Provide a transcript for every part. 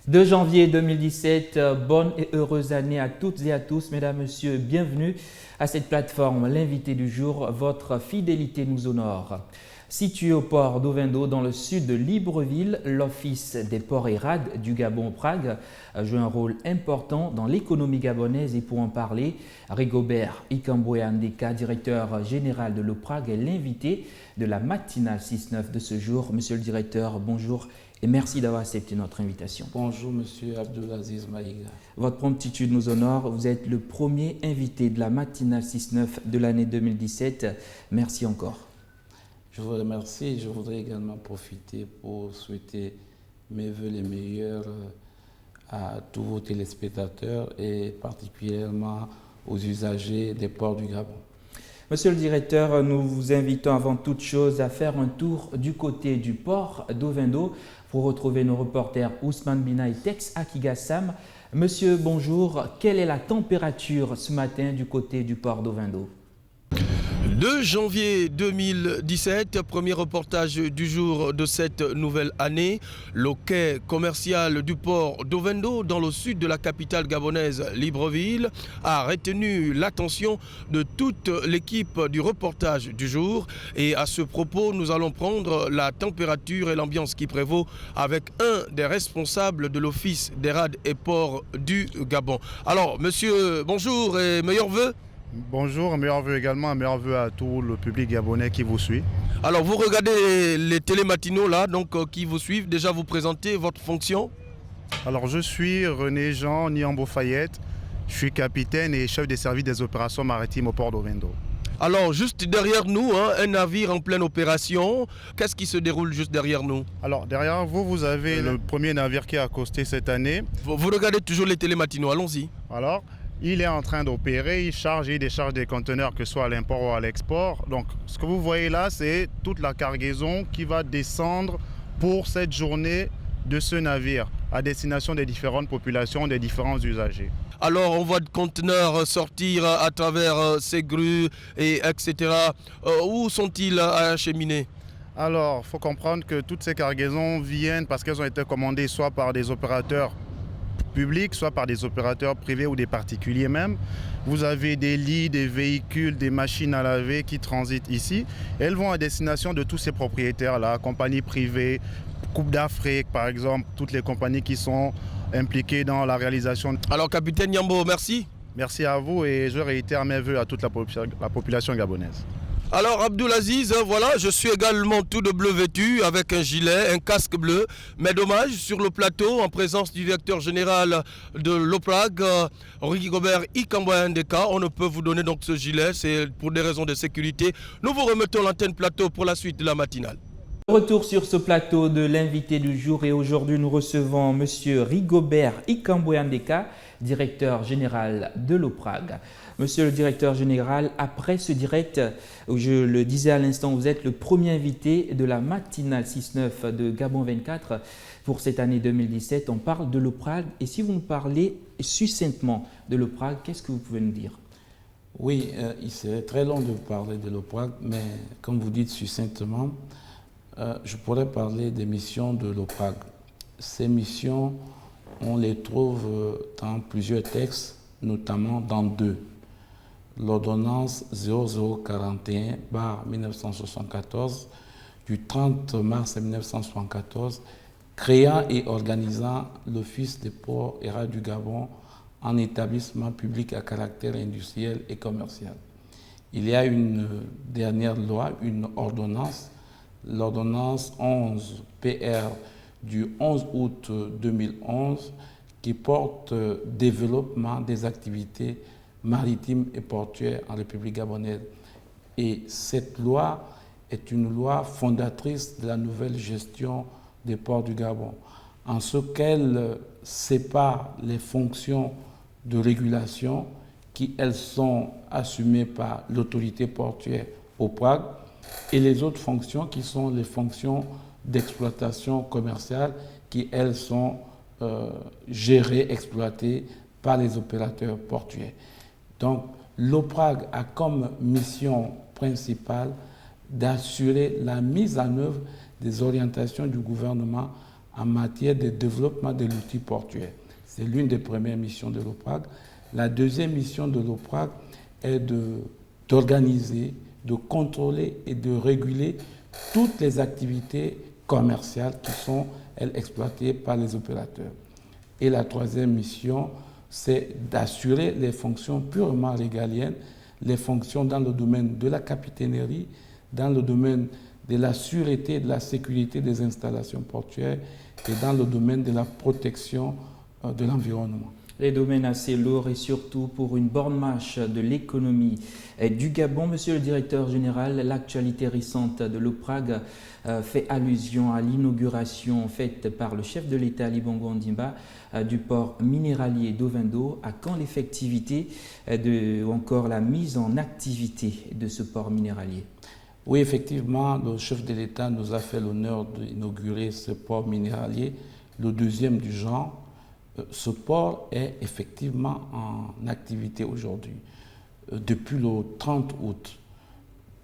2 janvier 2017, bonne et heureuse année à toutes et à tous. Mesdames, Messieurs, bienvenue à cette plateforme. L'invité du jour, votre fidélité nous honore. Situé au port d'Ovendo dans le sud de Libreville, l'Office des ports et rades du Gabon Prague joue un rôle important dans l'économie gabonaise et pour en parler, Rigobert Ikambwe-Andeka, directeur général de l'OPRAG, est l'invité de la matinale 6-9 de ce jour. Monsieur le directeur, bonjour et merci d'avoir accepté notre invitation. Bonjour Monsieur Abdulaziz Maïga. Votre promptitude nous honore. Vous êtes le premier invité de la matinale 6-9 de l'année 2017. Merci encore. Je vous remercie et je voudrais également profiter pour souhaiter mes vœux les meilleurs à tous vos téléspectateurs et particulièrement aux usagers des ports du Gabon. Monsieur le directeur, nous vous invitons avant toute chose à faire un tour du côté du port d'Ovendo pour retrouver nos reporters Ousmane Bina et Tex Akigassam. Monsieur, bonjour. Quelle est la température ce matin du côté du port d'Ovendo ? 2 janvier 2017, premier reportage du jour de cette nouvelle année. Le quai commercial du port d'Ovendo, dans le sud de la capitale gabonaise Libreville, a retenu l'attention de toute l'équipe du reportage du jour. Et à ce propos, nous allons prendre la température et l'ambiance qui prévaut avec un des responsables de l'Office des rades et ports du Gabon. Alors, monsieur, bonjour et meilleurs vœux. Bonjour, meilleurs vœux également, meilleurs vœux à tout le public gabonais qui vous suit. Alors vous regardez les télématinaux là, donc qui vous suivent. Déjà vous présentez votre fonction. Alors je suis René Jean Niambo Fayette, je suis capitaine et chef des services des opérations maritimes au port d'Ovendo. Alors juste derrière nous, un navire en pleine opération. Qu'est-ce qui se déroule juste derrière nous? Alors derrière vous, vous avez le premier navire qui a accosté cette année. Vous regardez toujours les télématinaux, allons-y. Alors, il est en train d'opérer, il charge et décharge des conteneurs, que ce soit à l'import ou à l'export. Donc, ce que vous voyez là, c'est toute la cargaison qui va descendre pour cette journée de ce navire à destination des différentes populations, des différents usagers. Alors, on voit des conteneurs sortir à travers ces grues, et etc. Où sont-ils acheminés? Alors, il faut comprendre que toutes ces cargaisons viennent parce qu'elles ont été commandées soit par des opérateurs publics, soit par des opérateurs privés ou des particuliers même. Vous avez des lits, des véhicules, des machines à laver qui transitent ici. Elles vont à destination de tous ces propriétaires-là, compagnies privées, Coupe d'Afrique par exemple, toutes les compagnies qui sont impliquées dans la réalisation. Alors capitaine Niambo, merci. Merci à vous et je réitère mes vœux à toute la population gabonaise. Alors Abdulaziz, voilà, je suis également tout de bleu vêtu avec un gilet, un casque bleu. Mais dommage, sur le plateau, en présence du directeur général de l'OPRAG, Rigobert Ikambwe-Andeka, on ne peut vous donner donc ce gilet, c'est pour des raisons de sécurité. Nous vous remettons l'antenne plateau pour la suite de la matinale. Retour sur ce plateau de l'invité du jour et aujourd'hui nous recevons Monsieur Rigobert Ikambwe-Andeka, directeur général de l'OPRAG. Monsieur le directeur général, après ce direct, je le disais à l'instant, vous êtes le premier invité de la matinale 6-9 de Gabon 24 pour cette année 2017. On parle de l'OPRAG et si vous nous parlez succinctement de l'OPRAG, qu'est-ce que vous pouvez nous dire? Oui, il serait très long de parler de l'OPRAG, mais comme vous dites succinctement, je pourrais parler des missions de l'OPRAG. Ces missions, on les trouve dans plusieurs textes, notamment dans deux. L'ordonnance 0041/1974 du 30 mars 1974 créant et organisant l'Office des ports et rades du Gabon en établissement public à caractère industriel et commercial. Il y a une dernière loi, une ordonnance, l'ordonnance 11 PR du 11 août 2011 qui porte développement des activités maritimes et portuaires en République gabonaise. Et cette loi est une loi fondatrice de la nouvelle gestion des ports du Gabon, en ce qu'elle sépare les fonctions de régulation qui, elles, sont assumées par l'autorité portuaire au Prague et les autres fonctions qui sont les fonctions d'exploitation commerciale qui, elles, sont gérées, exploitées par les opérateurs portuaires. Donc, l'OPRAG a comme mission principale d'assurer la mise en œuvre des orientations du gouvernement en matière de développement de l'outil portuaire. C'est l'une des premières missions de l'OPRAG. La deuxième mission de l'OPRAG est d'organiser, de contrôler et de réguler toutes les activités commerciales qui sont, elles, exploitées par les opérateurs. Et la troisième mission, c'est d'assurer les fonctions purement régaliennes, les fonctions dans le domaine de la capitainerie, dans le domaine de la sûreté et de la sécurité des installations portuaires et dans le domaine de la protection de l'environnement. Les domaines assez lourds et surtout pour une bonne marche de l'économie du Gabon. Monsieur le directeur général, l'actualité récente de l'OPRAG fait allusion à l'inauguration faite par le chef de l'État Ali Bongo Ondimba du port minéralier d'Ovendo. À quand l'effectivité ou encore la mise en activité de ce port minéralier? Oui, effectivement, le chef de l'État nous a fait l'honneur d'inaugurer ce port minéralier, le deuxième du genre. Ce port est effectivement en activité aujourd'hui, depuis le 30 août,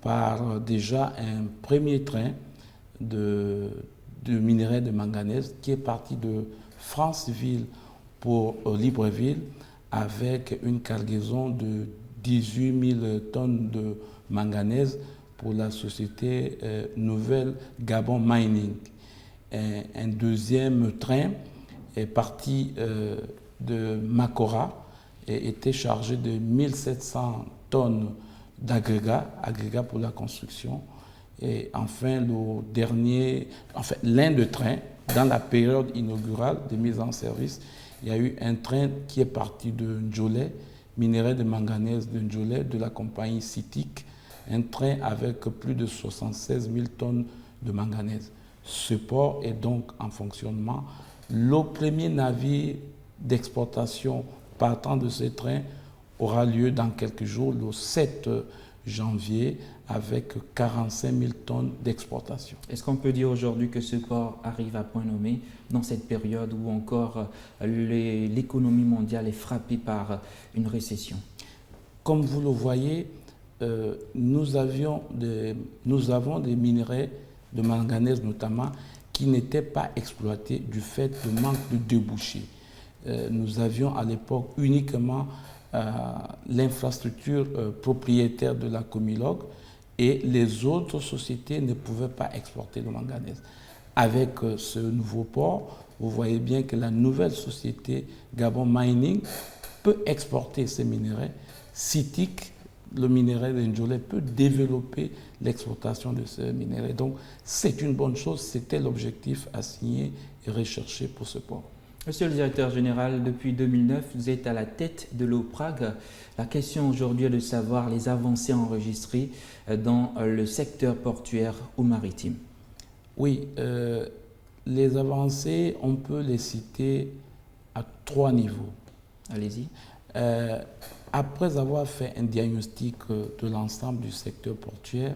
par déjà un premier train de minerai de manganèse qui est parti de Franceville pour Libreville avec une cargaison de 18 000 tonnes de manganèse pour la société Nouvelle Gabon Mining. Un deuxième train est parti de Makora et était chargé de 1700 tonnes d'agrégats pour la construction. Et enfin, l'un des trains, dans la période inaugurale de mise en service, il y a eu un train qui est parti de Ndjolé, minerai de manganèse de Ndjolé, de la compagnie CITIC, un train avec plus de 76 000 tonnes de manganèse. Ce port est donc en fonctionnement. Le premier navire d'exportation partant de ce train aura lieu dans quelques jours, le 7 janvier, avec 45 000 tonnes d'exportation. Est-ce qu'on peut dire aujourd'hui que ce port arrive à point nommé dans cette période où encore l'économie mondiale est frappée par une récession? Comme vous le voyez, nous avons des minerais de manganèse notamment qui n'étaient pas exploités du fait de manque de débouchés. Nous avions à l'époque uniquement l'infrastructure propriétaire de la Comilog et les autres sociétés ne pouvaient pas exporter le manganèse. Avec ce nouveau port, vous voyez bien que la nouvelle société Gabon Mining peut exporter ces minéraux. CITIC, le minerai de Ndjolé, peut développer l'exportation de ce minerai. Donc c'est une bonne chose, c'était l'objectif assigné et recherché pour ce port. Monsieur le directeur général, depuis 2009, vous êtes à la tête de l'OPRAG. La question aujourd'hui est de savoir les avancées enregistrées dans le secteur portuaire ou maritime. Oui, les avancées, on peut les citer à 3 niveaux. Allez-y. Après avoir fait un diagnostic de l'ensemble du secteur portuaire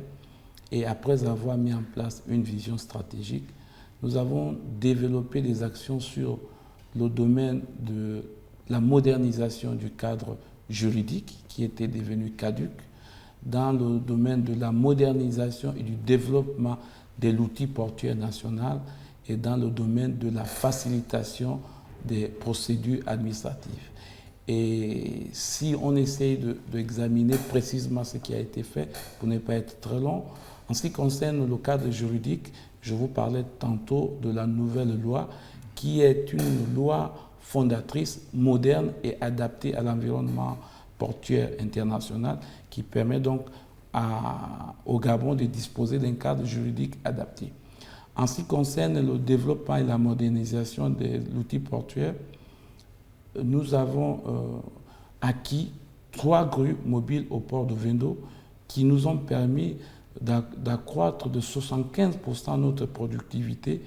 et après avoir mis en place une vision stratégique, nous avons développé des actions sur le domaine de la modernisation du cadre juridique qui était devenu caduc, dans le domaine de la modernisation et du développement de l'outil portuaire national et dans le domaine de la facilitation des procédures administratives. Et si on essaye d'examiner précisément ce qui a été fait, pour ne pas être très long, en ce qui concerne le cadre juridique, je vous parlais tantôt de la nouvelle loi qui est une loi fondatrice, moderne et adaptée à l'environnement portuaire international qui permet donc au Gabon de disposer d'un cadre juridique adapté. En ce qui concerne le développement et la modernisation de l'outil portuaire, nous avons acquis 3 grues mobiles au port d'Ovendo qui nous ont permis d'accroître de 75% notre productivité,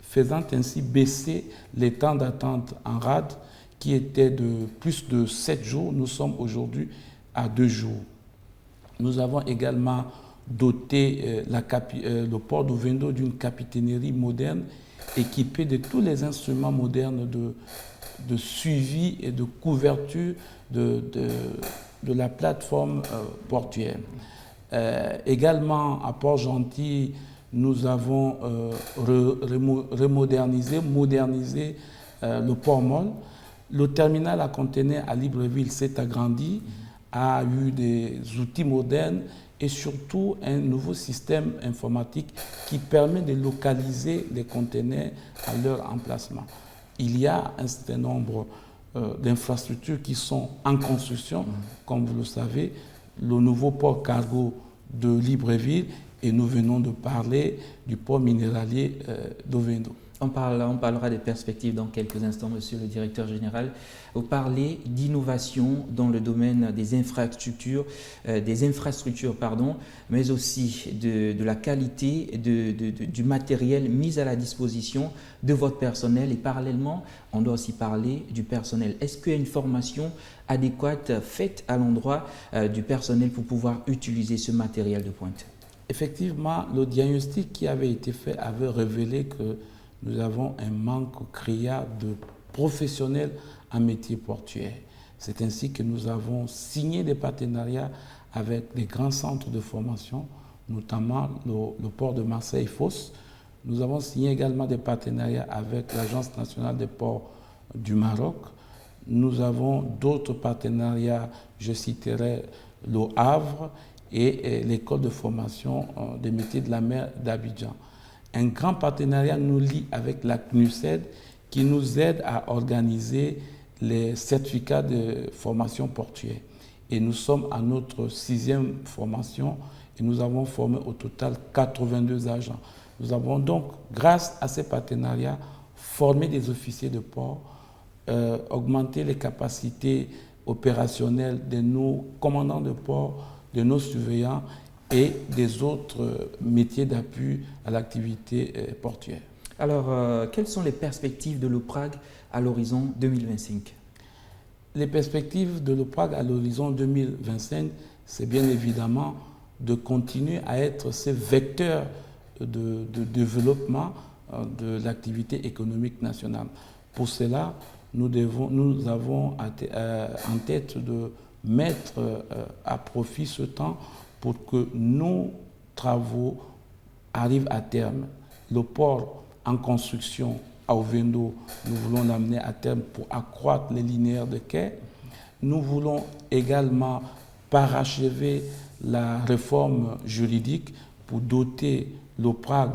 faisant ainsi baisser les temps d'attente en rade qui étaient de plus de 7 jours. Nous sommes aujourd'hui à 2 jours. Nous avons également doté le port d'Ovendo d'une capitainerie moderne équipée de tous les instruments modernes de suivi et de couverture de la plateforme portuaire. Également, à Port-Gentil, Nous avons modernisé le port Molle. Le terminal à conteneurs à Libreville s'est agrandi, a eu des outils modernes et surtout un nouveau système informatique qui permet de localiser les conteneurs à leur emplacement. Il y a un certain nombre d'infrastructures qui sont en construction, comme vous le savez, le nouveau port cargo de Libreville, et nous venons de parler du port minéralier d'Ovendo. On parlera des perspectives dans quelques instants, monsieur le directeur général. Vous parlez d'innovation dans le domaine des infrastructures, mais aussi de la qualité du matériel mis à la disposition de votre personnel. Et parallèlement, on doit aussi parler du personnel. Est-ce qu'il y a une formation adéquate faite à l'endroit du personnel pour pouvoir utiliser ce matériel de pointe? Effectivement, le diagnostic qui avait été fait avait révélé que nous avons un manque criard de professionnels en métier portuaire. C'est ainsi que nous avons signé des partenariats avec des grands centres de formation, notamment le port de Marseille-Fos. Nous avons signé également des partenariats avec l'Agence nationale des ports du Maroc. Nous avons d'autres partenariats, je citerai le Havre et l'école de formation des métiers de la mer d'Abidjan. Un grand partenariat nous lie avec la CNUSED qui nous aide à organiser les certificats de formation portuaire. Et nous sommes à notre 6e formation et nous avons formé au total 82 agents. Nous avons donc, grâce à ces partenariats, formé des officiers de port, augmenté les capacités opérationnelles de nos commandants de port, de nos surveillants et des autres métiers d'appui à l'activité portuaire. Alors, quelles sont les perspectives de l'OPRAG à l'horizon 2025? Les perspectives de l'OPRAG à l'horizon 2025, c'est bien évidemment de continuer à être ces vecteurs de développement de l'activité économique nationale. Pour cela, nous avons en tête de mettre à profit ce temps pour que nos travaux arrivent à terme. Le port en construction à Ovendo, nous voulons l'amener à terme pour accroître les linéaires de quai. Nous voulons également parachever la réforme juridique pour doter l'OPRAG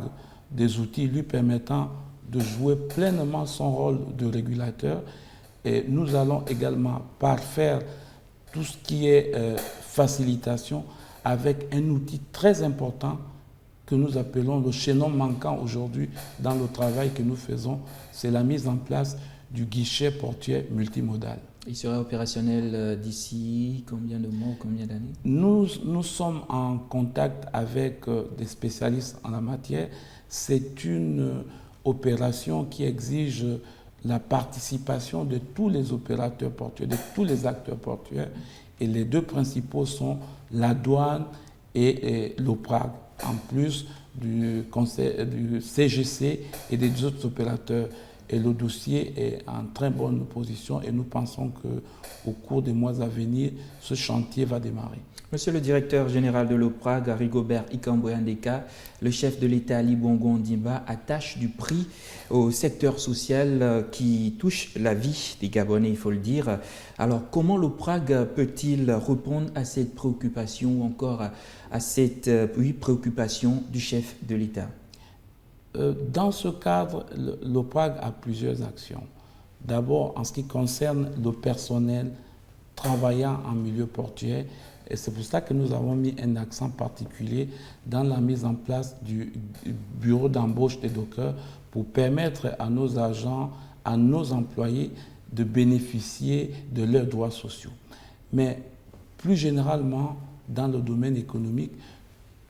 des outils lui permettant de jouer pleinement son rôle de régulateur. Et nous allons également parfaire tout ce qui est facilitation avec un outil très important que nous appelons le chaînon manquant aujourd'hui dans le travail que nous faisons, c'est la mise en place du guichet portuaire multimodal. Il sera opérationnel d'ici combien de mois, combien d'années? Nous sommes en contact avec des spécialistes en la matière. C'est une opération qui exige la participation de tous les opérateurs portuaires, de tous les acteurs portuaires. Et les deux principaux sont la douane et l'OPRAG, en plus du CGC et des autres opérateurs. Et le dossier est en très bonne position et nous pensons qu'au cours des mois à venir, ce chantier va démarrer. Monsieur le directeur général de l'OPRAG, Rigobert Ikamboyandeka, le chef de l'État Ali Bongo Ondimba attache du prix au secteur social qui touche la vie des Gabonais, il faut le dire. Alors, comment l'OPRAG peut-il répondre à cette préoccupation ou encore à cette préoccupation du chef de l'État? Dans ce cadre, l'OPRAG a plusieurs actions. D'abord, en ce qui concerne le personnel travaillant en milieu portuaire, et c'est pour ça que nous avons mis un accent particulier dans la mise en place du bureau d'embauche des dockers pour permettre à nos agents, à nos employés de bénéficier de leurs droits sociaux. Mais plus généralement, dans le domaine économique,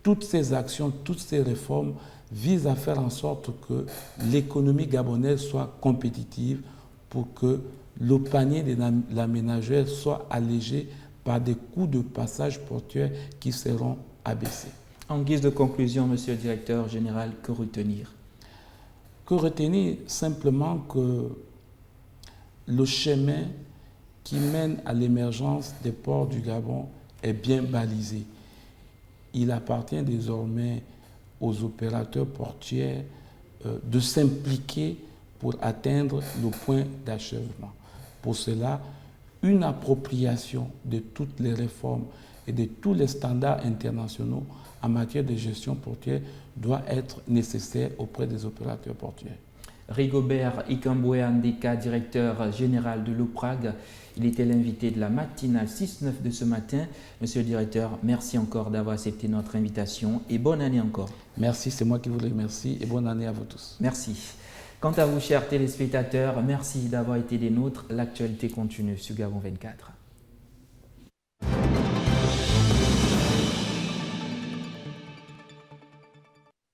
toutes ces actions, toutes ces réformes visent à faire en sorte que l'économie gabonaise soit compétitive pour que le panier de la ménagère soit allégé par des coûts de passage portuaire qui seront abaissés. En guise de conclusion, monsieur le directeur général, que retenir? Que retenir? Simplement que le chemin qui mène à l'émergence des ports du Gabon est bien balisé. Il appartient désormais aux opérateurs portuaires de s'impliquer pour atteindre le point d'achèvement. Pour cela, une appropriation de toutes les réformes et de tous les standards internationaux en matière de gestion portuaire doit être nécessaire auprès des opérateurs portuaires. Rigobert Ikamboué Andeka, directeur général de l'OPRAG, il était l'invité de la matinale 6-9 de ce matin. Monsieur le directeur, merci encore d'avoir accepté notre invitation et bonne année encore. Merci, c'est moi qui vous remercie et bonne année à vous tous. Merci. Quant à vous, chers téléspectateurs, merci d'avoir été des nôtres. L'actualité continue sur Gabon 24.